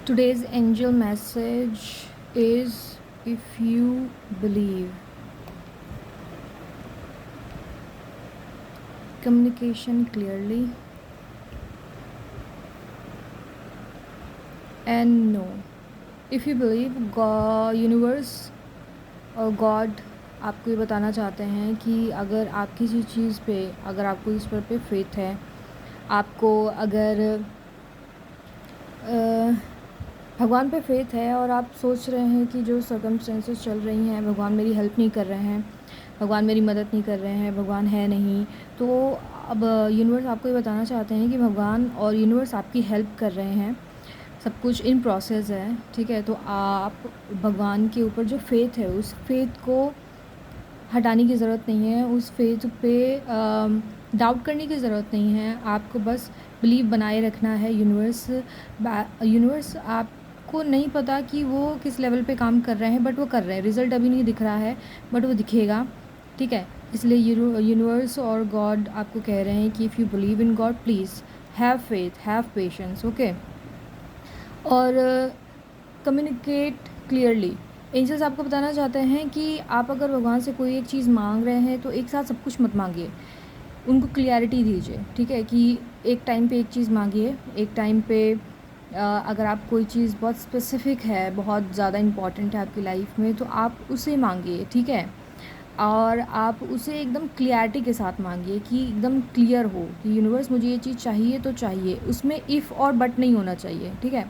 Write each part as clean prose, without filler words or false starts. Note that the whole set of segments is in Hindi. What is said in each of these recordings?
Today's angel message is if you believe. Communication clearly and no. If you believe, God, universe और गॉड आपको ये बताना चाहते हैं कि अगर आप किसी चीज़ पे, अगर आपको इस पर पे फेथ है, आपको अगर भगवान पे फेथ है और आप सोच रहे हैं कि जो सर्कमस्टेंसेस चल रही हैं, भगवान मेरी हेल्प नहीं कर रहे हैं, भगवान मेरी मदद नहीं कर रहे हैं, भगवान है नहीं, तो अब यूनिवर्स आपको ये बताना चाहते हैं कि भगवान और यूनिवर्स आपकी हेल्प कर रहे हैं, सब कुछ इन प्रोसेस है, ठीक है। तो आप भगवान के ऊपर जो फेथ है, उस फेथ को हटाने की ज़रूरत नहीं है, उस फेथ पे डाउट करने की ज़रूरत नहीं है, आपको बस बिलीव बनाए रखना है। यूनिवर्स आपको नहीं पता कि वो किस लेवल पे काम कर रहे हैं, बट वो कर रहे हैं। रिज़ल्ट अभी नहीं दिख रहा है, बट वो दिखेगा, ठीक है। इसलिए यूनिवर्स और गॉड आपको कह रहे हैं कि if you believe in God, please have faith, have patience, okay. और कम्युनिकेट क्लियरली। एंजल्स आपको बताना चाहते हैं कि आप अगर भगवान से कोई एक चीज़ मांग रहे हैं तो एक साथ सब कुछ मत मांगिए, उनको क्लियरिटी दीजिए, ठीक है। कि एक टाइम पे एक चीज़ मांगिए, एक टाइम पे अगर आप कोई चीज़ बहुत स्पेसिफिक है, बहुत ज़्यादा इम्पॉर्टेंट है आपकी लाइफ में, तो आप उसे मांगिए, ठीक है। और आप उसे एकदम क्लियरिटी के साथ मांगिए कि एकदम क्लियर हो कि यूनिवर्स मुझे ये चीज़ चाहिए तो चाहिए, उसमें इफ़ और बट नहीं होना चाहिए, ठीक है।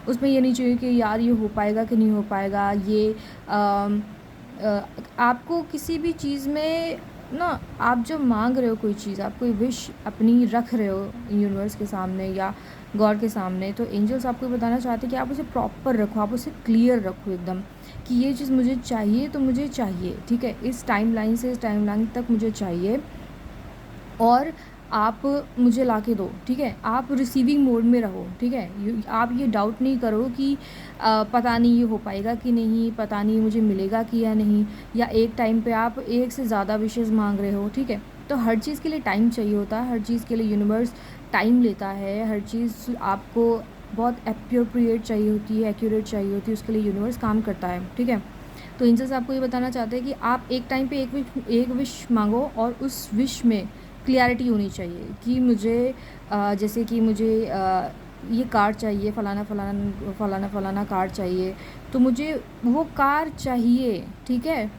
उसमें ये नहीं चाहिए कि यार ये हो पाएगा कि नहीं हो पाएगा, ये आपको किसी भी चीज़ में ना, आप जब मांग रहे हो कोई चीज़, आप कोई विश अपनी रख रहे हो यूनिवर्स के सामने या गॉड के सामने, तो एंजल्स आपको बताना चाहते हैं कि आप उसे प्रॉपर रखो, आप उसे क्लियर रखो एकदम कि ये चीज़ मुझे चाहिए तो मुझे चाहिए, ठीक है। इस टाइमलाइन से इस टाइमलाइन तक मुझे चाहिए और आप मुझे ला के दो, ठीक है। आप रिसीविंग मोड में रहो, ठीक है। आप ये डाउट नहीं करो कि पता नहीं ये हो पाएगा कि नहीं, पता नहीं मुझे मिलेगा कि या नहीं, या एक टाइम पे आप एक से ज़्यादा विशेज़ मांग रहे हो, ठीक है। तो हर चीज़ के लिए टाइम चाहिए होता है, हर चीज़ के लिए यूनिवर्स टाइम लेता है, हर चीज़ आपको बहुत एप्रोप्रिएट चाहिए होती है, एक्यूरेट चाहिए होती है, उसके लिए यूनिवर्स काम करता है, ठीक है। तो एंजल्स आपको ये बताना चाहते हैं कि आप एक टाइम पे एक विश मांगो और उस विश में क्लियरिटी होनी चाहिए कि मुझे जैसे कि मुझे ये कार चाहिए, फ़लाना फ़लाना फ़लाना फ़लाना कार चाहिए, तो मुझे वो कार चाहिए, ठीक है।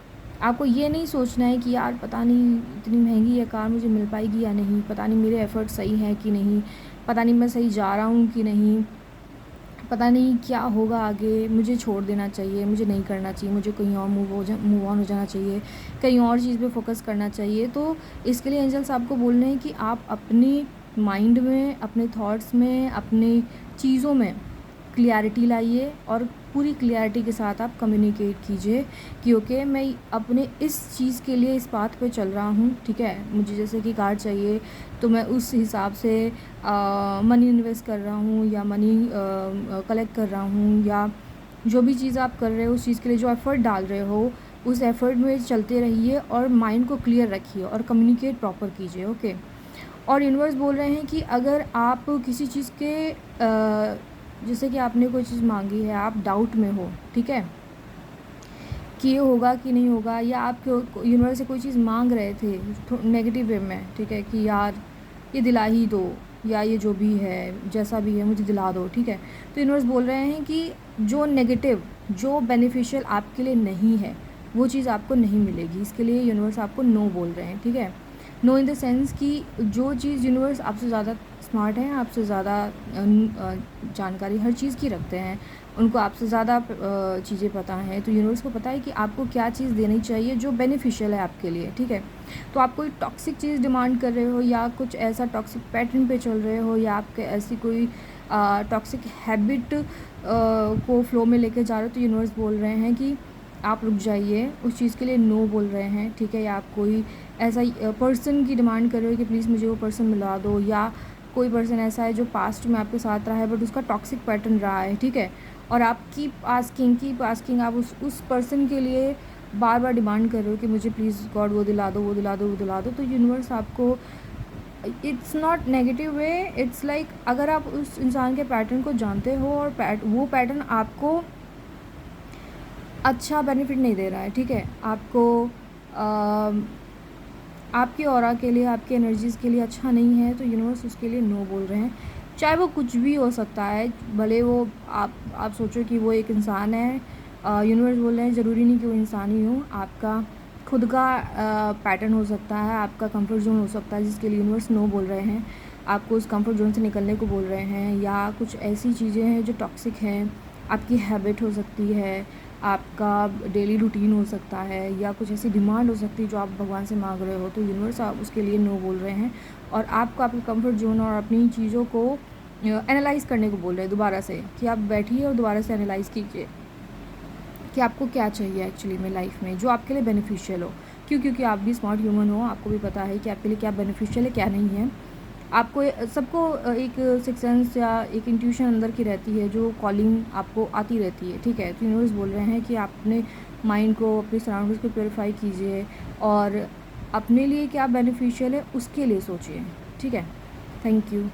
आपको ये नहीं सोचना है कि यार पता नहीं इतनी महंगी ये कार मुझे मिल पाएगी या नहीं, पता नहीं मेरे एफ़र्ट सही हैं कि नहीं, पता नहीं मैं सही जा रहा हूँ कि नहीं, पता नहीं क्या होगा आगे, मुझे छोड़ देना चाहिए, मुझे नहीं करना चाहिए, मुझे कहीं और मूव ऑन हो जाना चाहिए, कहीं और चीज़ पे फोकस करना चाहिए। तो इसके लिए एंजल्स आपको बोल रहे हैं कि आप अपनी माइंड में, अपने थॉट्स में, अपनी चीज़ों में क्लियरिटी लाइए और पूरी क्लियरिटी के साथ आप कम्युनिकेट कीजिए कि ओके मैं अपने इस चीज़ के लिए इस पाथ पे चल रहा हूँ, ठीक है। मुझे जैसे कि कार चाहिए तो मैं उस हिसाब से मनी इन्वेस्ट कर रहा हूँ या मनी कलेक्ट कर रहा हूँ, या जो भी चीज़ आप कर रहे हो उस चीज़ के लिए जो एफ़र्ट डाल रहे हो उस एफ़र्ट में चलते रहिए और माइंड को क्लियर रखिए और कम्युनिकेट प्रॉपर कीजिए, ओके। और यूनिवर्स बोल रहे हैं कि अगर आप किसी चीज़ के जैसे कि आपने कोई चीज़ मांगी है, आप डाउट में हो, ठीक है, कि ये होगा कि नहीं होगा, या आप यूनिवर्स से कोई चीज़ मांग रहे थे नेगेटिव वे में, ठीक है, कि यार ये दिला ही दो, या ये जो भी है जैसा भी है मुझे दिला दो, ठीक है। तो यूनिवर्स बोल रहे हैं कि जो नेगेटिव, जो बेनिफिशियल आपके लिए नहीं है, वो चीज़ आपको नहीं मिलेगी। इसके लिए यूनिवर्स आपको नो बोल रहे हैं, ठीक है। नो इन द सेंस कि जो चीज़ यूनिवर्स आपसे ज़्यादा स्मार्ट है, आपसे ज़्यादा जानकारी हर चीज़ की रखते हैं, उनको आपसे ज़्यादा चीज़ें पता हैं, तो यूनिवर्स को पता है कि आपको क्या चीज़ देनी चाहिए जो बेनिफिशियल है आपके लिए, ठीक है। तो आप कोई टॉक्सिक चीज़ डिमांड कर रहे हो या कुछ ऐसा टॉक्सिक पैटर्न पे चल रहे हो, या आपके ऐसी कोई टॉक्सिक हैबिट को फ्लो में लेके जा रहे हो, तो यूनिवर्स बोल रहे हैं कि आप रुक जाइए, उस चीज़ के लिए नो बोल रहे हैं, ठीक है। या आप कोई ऐसा पर्सन की डिमांड कर रहे हो कि प्लीज़ मुझे वो पर्सन मिला दो, या कोई पर्सन ऐसा है जो पास्ट में आपके साथ रहा है बट उसका टॉक्सिक पैटर्न रहा है, ठीक है। और आप कीप आस्किंग आप उस पर्सन के लिए बार बार डिमांड कर रहे हो कि मुझे प्लीज़ गॉड वो दिला दो, वो दिला दो, वो दिला दो। तो यूनिवर्स आपको it's not negative way, it's like अगर आप उस इंसान के पैटर्न को जानते हो और वो पैटर्न आपको अच्छा बेनिफिट नहीं दे रहा है, ठीक है, आपको आपकी ऑरा के लिए, आपकी एनर्जीज़ के लिए अच्छा नहीं है, तो यूनिवर्स उसके लिए नो बोल रहे हैं। चाहे वो कुछ भी हो सकता है, भले वो आप सोचो कि वो एक इंसान है, यूनिवर्स बोल रहे हैं ज़रूरी नहीं कि वो इंसान ही हो, आपका खुद का पैटर्न हो सकता है, आपका कंफर्ट जोन हो सकता है जिसके लिए यूनिवर्स नो बोल रहे हैं, आपको उस कंफर्ट जोन से निकलने को बोल रहे हैं, या कुछ ऐसी चीज़ें हैं जो टॉक्सिक हैं, आपकी हैबिट हो सकती है, आपका डेली रूटीन हो सकता है, या कुछ ऐसी डिमांड हो सकती है जो आप भगवान से मांग रहे हो, तो यूनिवर्स आप उसके लिए नो बोल रहे हैं और आपको आपके कंफर्ट जोन और अपनी चीज़ों को एनालाइज़ करने को बोल रहे हैं दोबारा से, कि आप बैठिए और दोबारा से एनालाइज़ कीजिए कि आपको क्या चाहिए एक्चुअली में लाइफ में जो आपके लिए बेनिफिशियल हो। क्योंकि आप भी स्मार्ट ह्यूमन हो, आपको भी पता है कि आपके लिए क्या बेनिफिशियल है क्या नहीं है। आपको सबको एक सिक्स सेंस या एक इंट्यूशन अंदर की रहती है जो कॉलिंग आपको आती रहती है, ठीक है। तो यूनिवर्स बोल रहे हैं कि आप अपने माइंड को, अपनी सराउंडिंग्स को प्योरीफाई कीजिए और अपने लिए क्या बेनिफिशियल है उसके लिए सोचिए, ठीक है। Thank you.